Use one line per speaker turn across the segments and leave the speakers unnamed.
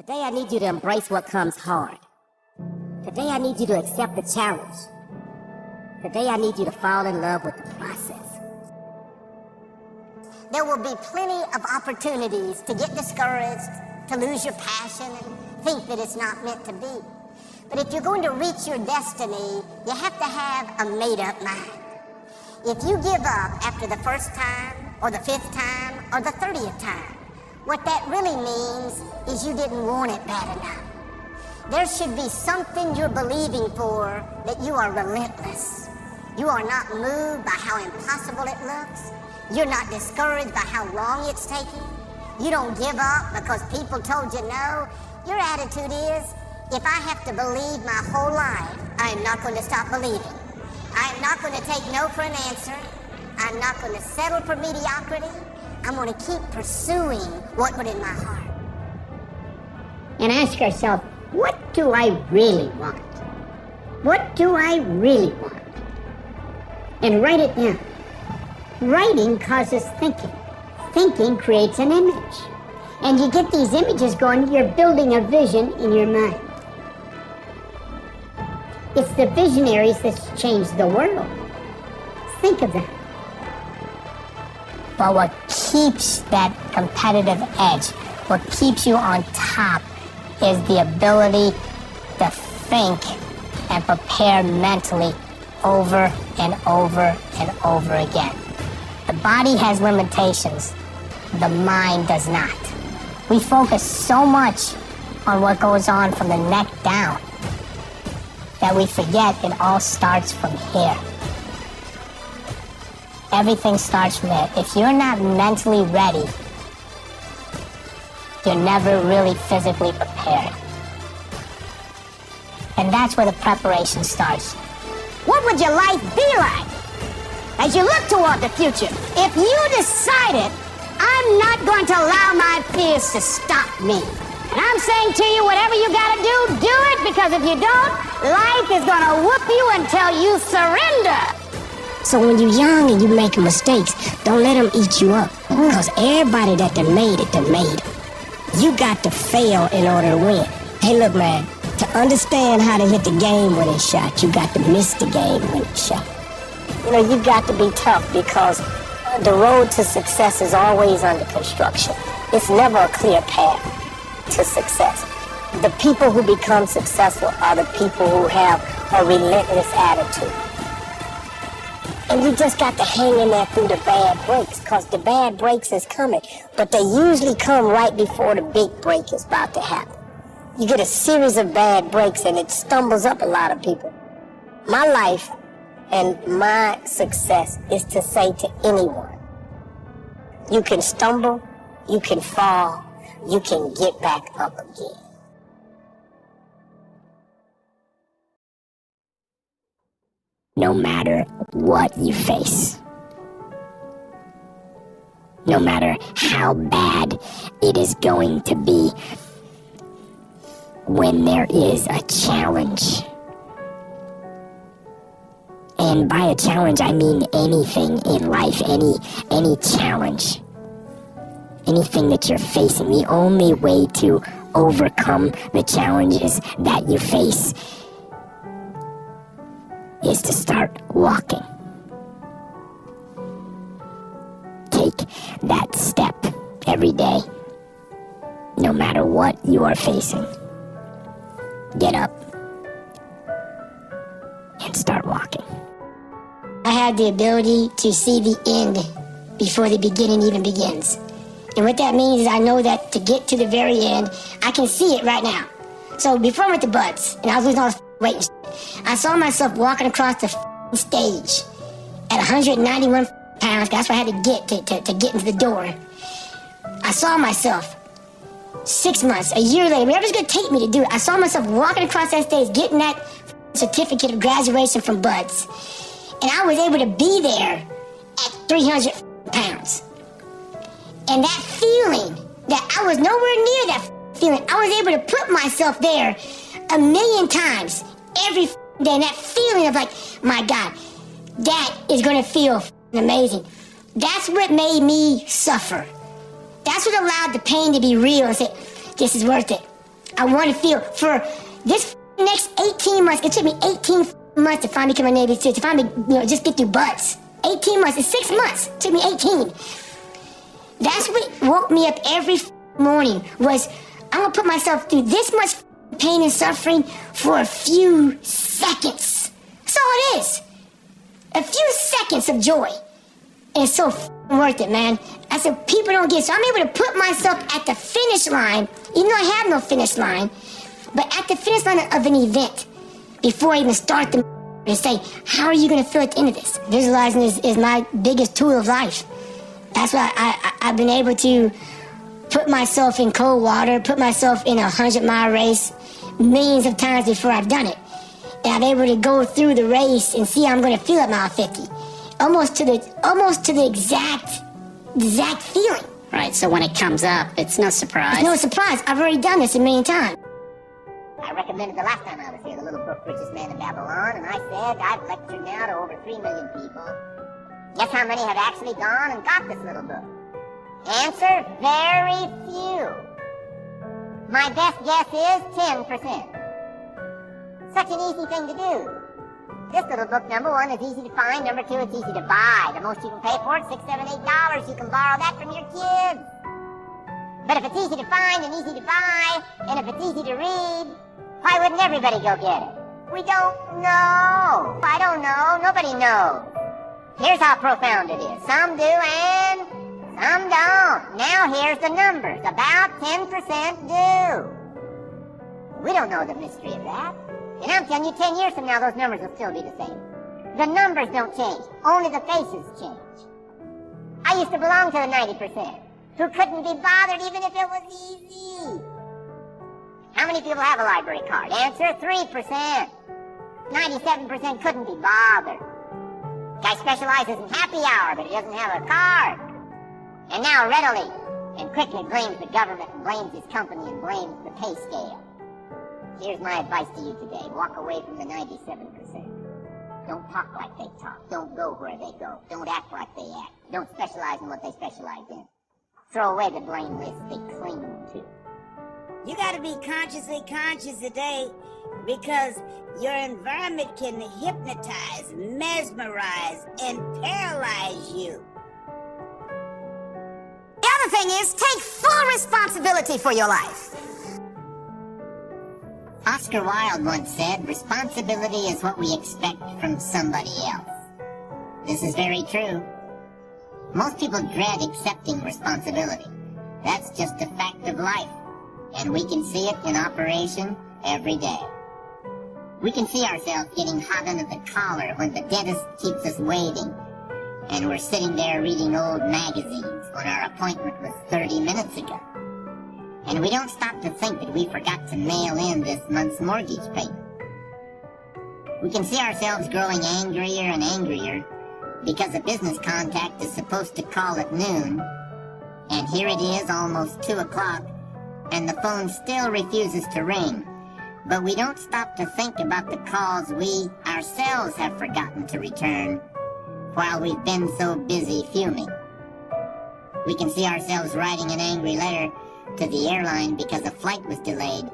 Today I need you to embrace what comes hard. Today I need you to accept the challenge. Today I need you to fall in love with the process.
There will be plenty of opportunities to get discouraged, to lose your passion, and think that it's not meant to be. But if you're going to reach your destiny, you have to have a made-up mind. If you give up after the first time, or the 5th time, or the 30th time, what that really means is you didn't want it bad enough. There should be something you're believing for that you are relentless. You are not moved by how impossible it looks. You're not discouraged by how long it's taking. You don't give up because people told you no. Your attitude is, if I have to believe my whole life, I am not going to stop believing. I am not going to take no for an answer. I'm not going to settle for mediocrity. I'm going to keep pursuing what put in my heart.
And ask yourself, what do I really want? What do I really want? And write it down. Writing causes thinking. Thinking creates an image. And you get these images going, you're building a vision in your mind. It's the visionaries that's changed the world. Think of that.
But what keeps that competitive edge, what keeps you on top, is the ability to think and prepare mentally over and over and over again. The body has limitations, the mind does not. We focus so much on what goes on from the neck down that we forget it all starts from here. Everything starts from there. If you're not mentally ready, you're never really physically prepared. And that's where the preparation starts.
What would your life be like as you look toward the future if you decided, I'm not going to allow my fears to stop me? And I'm saying to you, whatever you gotta do it, because if you don't, life is gonna whoop you until you surrender.
So when you're young and you're making mistakes, don't let them eat you up. Because everybody that done made it. You got to fail in order to win. Hey, look, man, to understand how to hit the game winning shot, you got to miss the game winning shot.
You know, you got to be tough because the road to success is always under construction. It's never a clear path to success. The people who become successful are the people who have a relentless attitude. And you just got to hang in there through the bad breaks, because the bad breaks is coming. But they usually come right before the big break is about to happen. You get a series of bad breaks and it stumbles up a lot of people. My life and my success is to say to anyone, you can stumble, you can fall, you can get back up again.
No matter what you face, no matter how bad it is going to be, when there is a challenge, and by a challenge I mean anything in life, any challenge, anything that you're facing, the only way to overcome the challenges that you face is to start walking. Take that step every day, no matter what you are facing. Get up and start walking.
I have the ability to see the end before the beginning even begins. And what that means is I know that to get to the very end, I can see it right now. So before I went to Bud's, and I was losing all this weight and I saw myself walking across the stage at 191 pounds. That's what I had to get to get into the door. I saw myself 6 months, a year later, whatever it's going to take me to do it, I saw myself walking across that stage, getting that certificate of graduation from Bud's. And I was able to be there at 300 pounds. And that feeling, that I was nowhere near that feeling, I was able to put myself there 1,000,000 times every day. And that feeling of like, my God, that is going to feel amazing. That's what made me suffer. That's what allowed the pain to be real and say, this is worth it. I want to feel for this next 18 months. It took me 18 months to finally become a Navy SEAL, to finally, just get through butts. 18 months. It's 6 months. It took me 18. That's what woke me up every morning was, I'm going to put myself through this much pain and suffering for a few seconds. That's all it is. A few seconds of joy. And it's so worth it, man. I said, people don't get, so I'm able to put myself at the finish line, even though I have no finish line, but at the finish line of an event, before I even start the and say, how are you going to feel at the end of this? Visualizing is my biggest tool of life. That's why I've been able to put myself in cold water, put myself in a 100-mile race millions of times before I've done it. And I'm able to go through the race and see how I'm going to feel at mile 50. Almost to the exact feeling.
Right, so when it comes up, it's no surprise.
It's no surprise. I've already done this a million times.
I recommended the last time I was here, the little book, Richest Man in Babylon, and I said I've lectured now to over 3 million people. Guess how many have actually gone and got this little book? Answer, very few. My best guess is 10%. Such an easy thing to do. This little book, number one, is easy to find. Number two, it's easy to buy. The most you can pay for it, $6, $7, $8. You can borrow that from your kids. But if it's easy to find and easy to buy, and if it's easy to read, why wouldn't everybody go get it? We don't know. I don't know. Nobody knows. Here's how profound it is. Some do and some don't. Now here's the numbers. About 10% do. We don't know the mystery of that. And I'm telling you, 10 years from now, those numbers will still be the same. The numbers don't change. Only the faces change. I used to belong to the 90%, who couldn't be bothered even if it was easy. How many people have a library card? Answer, 3%. 97% couldn't be bothered. Guy specializes in happy hour, but he doesn't have a card. And now readily and quickly blames the government and blames his company and blames the pay scale. Here's my advice to you today. Walk away from the 97%. Don't talk like they talk. Don't go where they go. Don't act like they act. Don't specialize in what they specialize in. Throw away the blame list they cling to.
You got to be consciously conscious today, because your environment can hypnotize, mesmerize, and paralyze you.
The other thing is, take full responsibility for your life. Oscar Wilde once said, responsibility is what we expect from somebody else. This is very true. Most people dread accepting responsibility. That's just a fact of life, and we can see it in operation every day. We can see ourselves getting hot under the collar when the dentist keeps us waiting, and we're sitting there reading old magazines when our appointment was 30 minutes ago. And we don't stop to think that we forgot to mail in this month's mortgage payment. We can see ourselves growing angrier and angrier because a business contact is supposed to call at noon, and here it is almost 2 o'clock, and the phone still refuses to ring. But we don't stop to think about the calls we ourselves have forgotten to return while we've been so busy fuming. We can see ourselves writing an angry letter to the airline because a flight was delayed,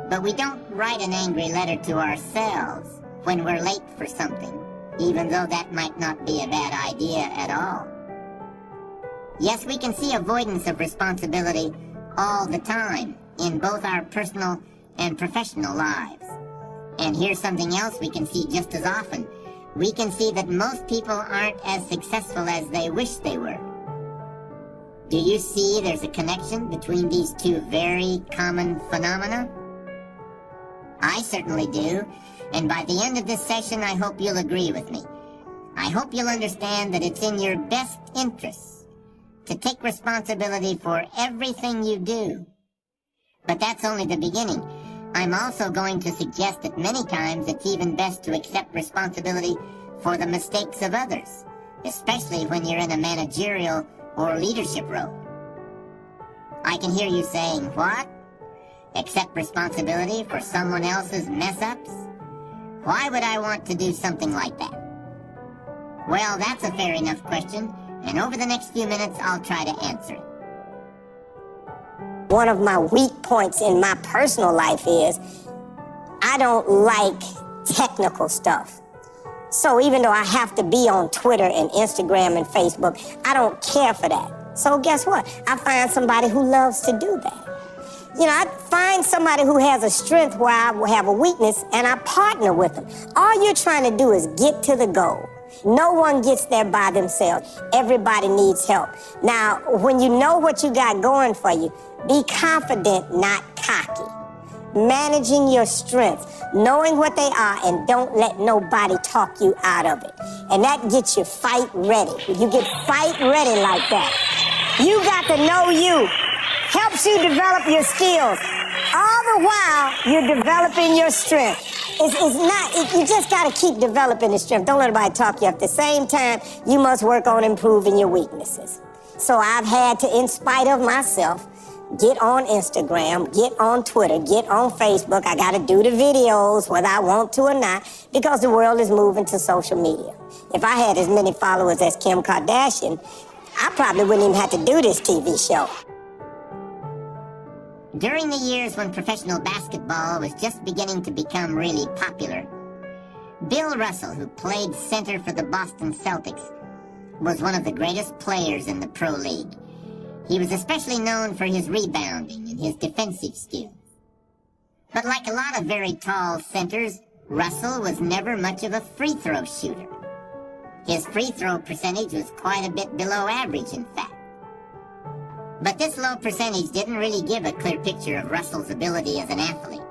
but we don't write an angry letter to ourselves when we're late for something, even though that might not be a bad idea at all. Yes, we can see avoidance of responsibility all the time in both our personal and professional lives. And here's something else we can see just as often. We can see that most people aren't as successful as they wish they were. Do you see there's a connection between these two very common phenomena? I certainly do, and by the end of this session, I hope you'll agree with me. I hope you'll understand that it's in your best interests to take responsibility for everything you do. But that's only the beginning. I'm also going to suggest that many times it's even best to accept responsibility for the mistakes of others, especially when you're in a managerial or leadership role. I can hear you saying, what? Accept responsibility for someone else's mess-ups? Why would I want to do something like that? Well, that's a fair enough question, and over the next few minutes I'll try to answer it.
One of my weak points in my personal life is I don't like technical stuff. So even though I have to be on Twitter and Instagram and Facebook, I don't care for that. So guess what? I find somebody who loves to do that. You know, I find somebody who has a strength where I have a weakness, and I partner with them. All you're trying to do is get to the goal. No one gets there by themselves. Everybody needs help. Now, when you know what you got going for you, be confident, not cocky. Managing your strengths, knowing what they are, and don't let nobody talk you out of it. And that gets you fight ready. You get fight ready like that. You got to know you. Helps you develop your skills. All the while, you're developing your strength. You just got to keep developing the strength. Don't let anybody talk you up. At the same time, you must work on improving your weaknesses. So I've had to, in spite of myself, get on Instagram, get on Twitter, get on Facebook. I got to do the videos, whether I want to or not, because the world is moving to social media. If I had as many followers as Kim Kardashian, I probably wouldn't even have to do this TV show.
During the years when professional basketball was just beginning to become really popular, Bill Russell, who played center for the Boston Celtics, was one of the greatest players in the pro league. He was especially known for his rebounding and his defensive skills. But like a lot of very tall centers, Russell was never much of a free throw shooter. His free throw percentage was quite a bit below average, in fact. But this low percentage didn't really give a clear picture of Russell's ability as an athlete.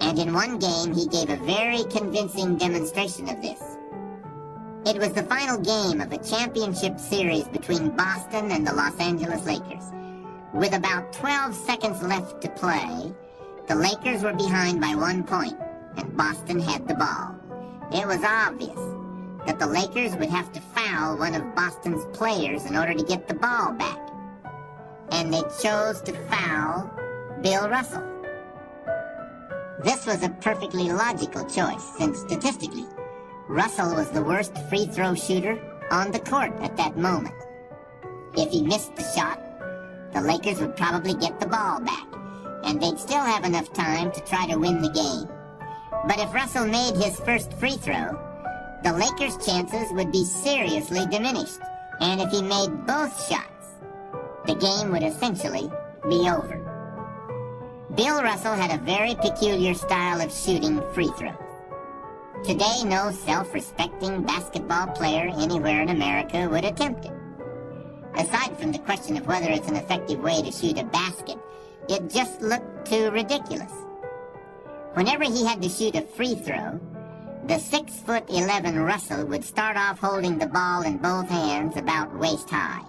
And in one game, he gave a very convincing demonstration of this. It was the final game of a championship series between Boston and the Los Angeles Lakers. With about 12 seconds left to play, the Lakers were behind by 1 point, and Boston had the ball. It was obvious that the Lakers would have to foul one of Boston's players in order to get the ball back. And they chose to foul Bill Russell. This was a perfectly logical choice, since statistically, Russell was the worst free throw shooter on the court at that moment. If he missed the shot, the Lakers would probably get the ball back, and they'd still have enough time to try to win the game. But if Russell made his first free throw, the Lakers' chances would be seriously diminished, and if he made both shots, the game would essentially be over. Bill Russell had a very peculiar style of shooting free throws. Today, no self-respecting basketball player anywhere in America would attempt it. Aside from the question of whether it's an effective way to shoot a basket, it just looked too ridiculous. Whenever he had to shoot a free throw, the 6'11" Russell would start off holding the ball in both hands about waist high.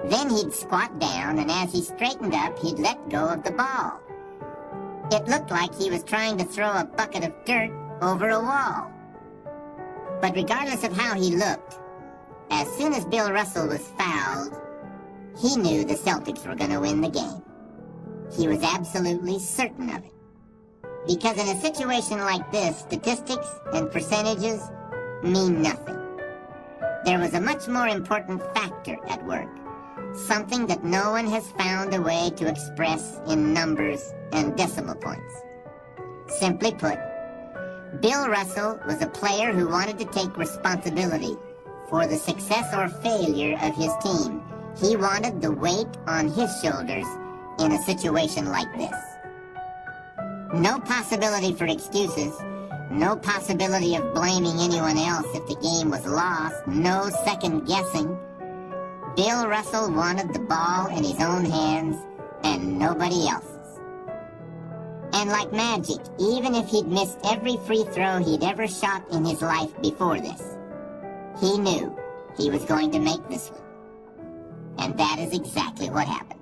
Then he'd squat down, and as he straightened up, he'd let go of the ball. It looked like he was trying to throw a bucket of dirt over a wall. But regardless of how he looked, as soon as Bill Russell was fouled, he knew the Celtics were going to win the game. He was absolutely certain of it. Because in a situation like this, statistics and percentages mean nothing. There was a much more important factor at work. Something that no one has found a way to express in numbers and decimal points. Simply put, Bill Russell was a player who wanted to take responsibility for the success or failure of his team. He wanted the weight on his shoulders in a situation like this. No possibility for excuses, no possibility of blaming anyone else if the game was lost, no second guessing. Bill Russell wanted the ball in his own hands and nobody else's. And like magic, even if he'd missed every free throw he'd ever shot in his life before this, he knew he was going to make this one. And that is exactly what happened.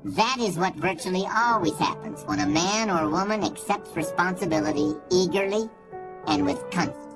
That is what virtually always happens when a man or woman accepts responsibility eagerly and with confidence.